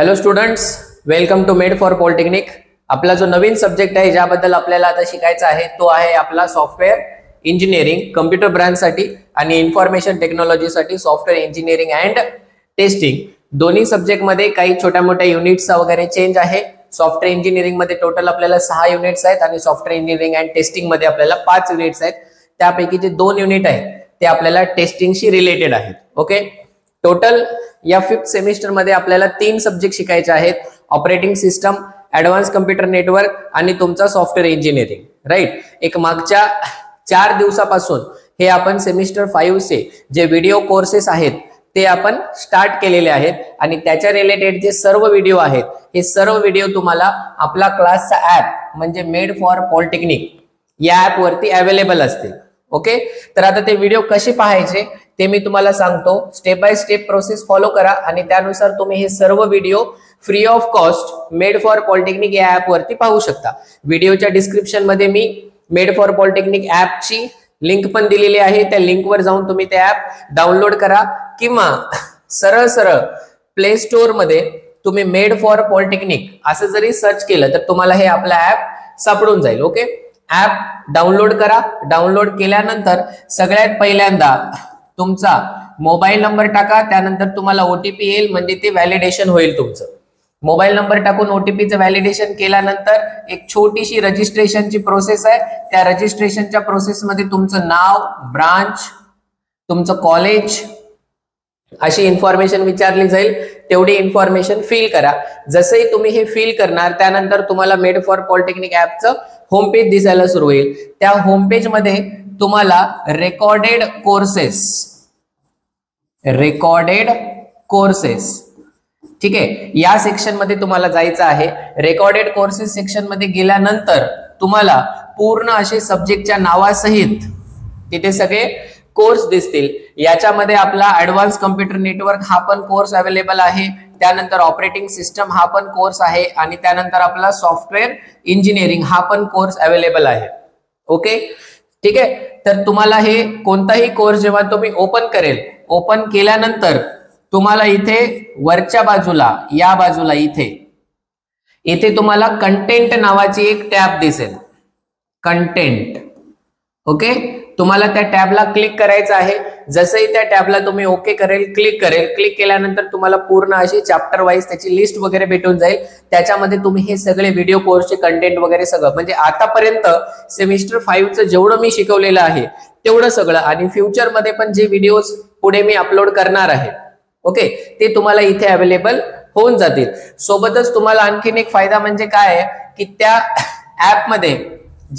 Hello students, welcome to made for polytechnic. आपला जो नवीन subject आहे ज्याबद्दल आपल्याला आता शिकायचा आहे तो आहे आपला सॉफ्टवेअर इंजिनिअरिंग कम्प्युटर ब्रांचसाठी आणि इन्फॉर्मेशन टेक्नॉलॉजीसाठी सॉफ्टवेअर इंजिनिअरिंग अँड टेस्टिंग। दोन्ही सब्जेक्ट मध्ये काही छोट्या मोठ्या युनिट्स वगैरे चेंज आहे। सॉफ्टवेअर इंजिनिअरिंग मध्ये टोटल आपल्याला 6 युनिट्स आहेत आणि सॉफ्टवेअर इंजिनिअरिंग अँड टेस्टिंग मध्ये आपल्याला 5 युनिट्स आहेत। त्यापैकी जे 2 युनिट आहेत ते आपल्याला टेस्टिंगशी रिलेटेड आहेत। ओके, टोटल या 5th सेमिस्टर मध्ये आपल्याला 3 सब्जेक्ट शिकायचे आहेत, operating system, advance computer network आणि तुमचा सॉफ्टवेअर इंजिनिअरिंग। राईट, एक मागच्या 4 दिवसापासून हे आपण सेमिस्टर 5 चे जे व्हिडिओ कोर्सेस आहेत ते आपण स्टार्ट केलेले आहेत आणि त्याच्या रिलेटेड जे सर्व व्हिडिओ आहेत हे सर्व व्हिडिओ तुम्हाला आपला क्लासचा ऍप म्हणजे मेड फॉर पॉलिटेक्निक या ऍप वरती अवेलेबल असतील। ओके, तर आता ते व्हिडिओ कसे पाहायचे ते मी तुम्हाला सांगतो। Step by step process follow करा आणि त्यानुसार तुम्ही हे सर्व video free of cost made for polytechnic या ऍप वरती पाहू शकता। व्हिडिओच्या डिस्क्रिप्शन मध्ये मी मेड फॉर पॉलिटेक्निक ऍपची लिंक पण दिलेली आहे, त्या लिंकवर जाऊन तुम्ही ते ऍप डाउनलोड करा किंवा सरळ सरळ प्ले स्टोअर मध्ये तुम्ही मेड फॉर पॉलिटेक्निक असं जरी सर्च केलं तर तुम्हाला हे आपला ऍप सापडून जाईल। ओके, ऍप डाउनलोड करा। डाउनलोड केल्यानंतर सगळ्यात पहिल्यांदा तुमचा मोबाईल नंबर टाका, त्यानंतर तुम्हाला ओटीपी येईल म्हणजे ते व्हॅलिडेशन होईल तुमचं। मोबाईल नंबर टाकून ओटीपीचं व्हॅलिडेशन केल्यानंतर एक छोटीशी रजिस्ट्रेशनची प्रोसेस आहे। त्या रजिस्ट्रेशनच्या प्रोसेसमध्ये तुमचं नाव, ब्रांच, तुमचं कॉलेज अशी इन्फॉर्मेशन विचारली जाईल। तेवढी इन्फॉर्मेशन फिल करा। जसंही तुम्ही हे फिल करणार त्यानंतर तुम्हाला मेड फॉर पॉलिटेक्निक ऍपचं होम पेज दिसायला सुरू होईल। त्या होम पेज मध्ये तुम्हाला रेकॉर्डेड कोर्सेस ठीक आहे, या सेक्शन मध्ये तुम्हाला जायचं आहे। रेकॉर्डेड कोर्सेस सेक्शन मध्ये गेल्यानंतर तुम्हाला पूर्ण असे सब्जेक्टच्या नावासहित तिथे सगळे कोर्स दिसतील। याच्यामध्ये आपला ऍडव्हान्स कम्प्युटर नेटवर्क हा पण कोर्स अवेलेबल आहे, त्यानंतर ऑपरेटिंग सिस्टम हा पण कोर्स आहे आणि त्यानंतर आपला सॉफ्टवेअर इंजिनिअरिंग हा पण कोर्स अवेलेबल आहे। ओके, ठीक आहे, तर तुम्हाला हे कोणताही कोर्स जेव्हा तुम्ही ओपन केल्यानंतर तुम्हाला इथे वरच्या बाजूला या बाजूला इथे तुम्हाला कंटेंट नावाची एक टॅब दिसेल, कंटेंट। ओके, तुम्हाला त्या टॅबला क्लिक करायचं आहे। जसंही त्या टॅबला तुम्ही ओके क्लिक केल्यानंतर तुम्हाला पूर्ण अशी चॅप्टर वाईज त्याची लिस्ट वगैरे भेटून जाईल। त्याच्यामध्ये तुम्ही हे सगळे व्हिडिओ कोर्सचे कंटेंट वगैरे सगळं म्हणजे आतापर्यंत सेमिस्टर 5 चं जेवढं मी शिकवलेलं आहे तेवढं सगळं आणि फ्युचर मध्ये पण जे व्हिडिओज पुढे मी अपलोड करणार आहे ओके ते तुम्हाला इथे अवेलेबल होऊन जातील। सोबतच तुम्हाला आणखीन एक फायदा म्हणजे काय आहे की त्या ऍप मध्ये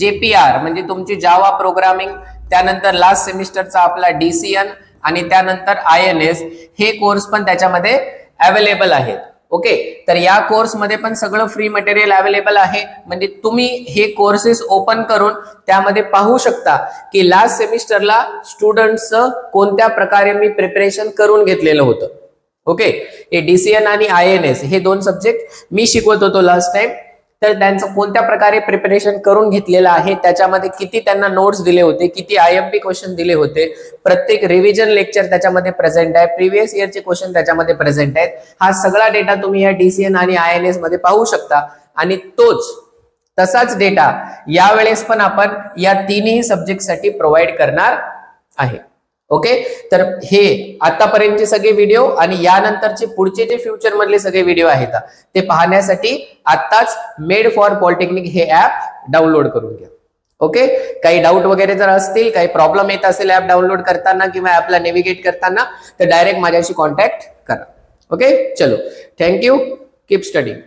JPR म्हणजे तुमची जावा प्रोग्रामिंग, त्यानंतर लास्ट सेमिस्टरचा आपला DCN आणि त्यानंतर INS हे कोर्स पण त्याच्यामध्ये अवेलेबल आहेत। ओके, तर या कोर्स मध्ये पण सगळं फ्री मटेरियल अवेलेबल आहे। म्हणजे तुम्ही हे कोर्सेस ओपन करून त्यामध्ये पाहू शकता की लास्ट सेमिस्टरला स्टुडंट्सचं कोणत्या प्रकारे मी प्रिपरेशन करून घेतलेलं होतं। ओके, हे DCN आणि INS हे 2 सब्जेक्ट मी शिकवत होतो लास्ट टाइम, तर त्यांचं कोणत्या प्रकारे प्रिपरेशन करून घेतलेलं आहे, त्याच्यामध्ये किती त्यांना नोट्स दिले होते, किती IMP क्वेश्चन दिले होते, प्रत्येक रिव्हिजन लेक्चर त्याच्यामध्ये प्रेझेंट आहे, प्रिव्हियस इयरचे क्वेश्चन त्याच्यामध्ये प्रेझेंट आहेत। हा सगळा डेटा तुम्ही या DCN आणि INS मध्ये पाहू शकता आणि तसाच डेटा यावेळेस पण आपण या 3ही सब्जेक्ट साठी प्रोव्हाइड करणार आहे। ओके, तर हे आतापर्यंतचे सगळे व्हिडिओ आणि यानंतरचे पुढचे जे फ्युचर मधले सगळे व्हिडिओ आहेत ते पाहण्यासाठी आताच मेड फॉर पॉलिटेक्निक हे ऍप डाउनलोड करून घ्या। ओके, काही डाऊट वगैरे जर असतील, काही प्रॉब्लेम येत असेल ऍप डाउनलोड करताना किंवा ऍपला नेव्हिगेट करताना तर डायरेक्ट माझ्याशी कॉन्टॅक्ट करा। ओके, चलो, थँक्यू, कीप स्टडीइंग।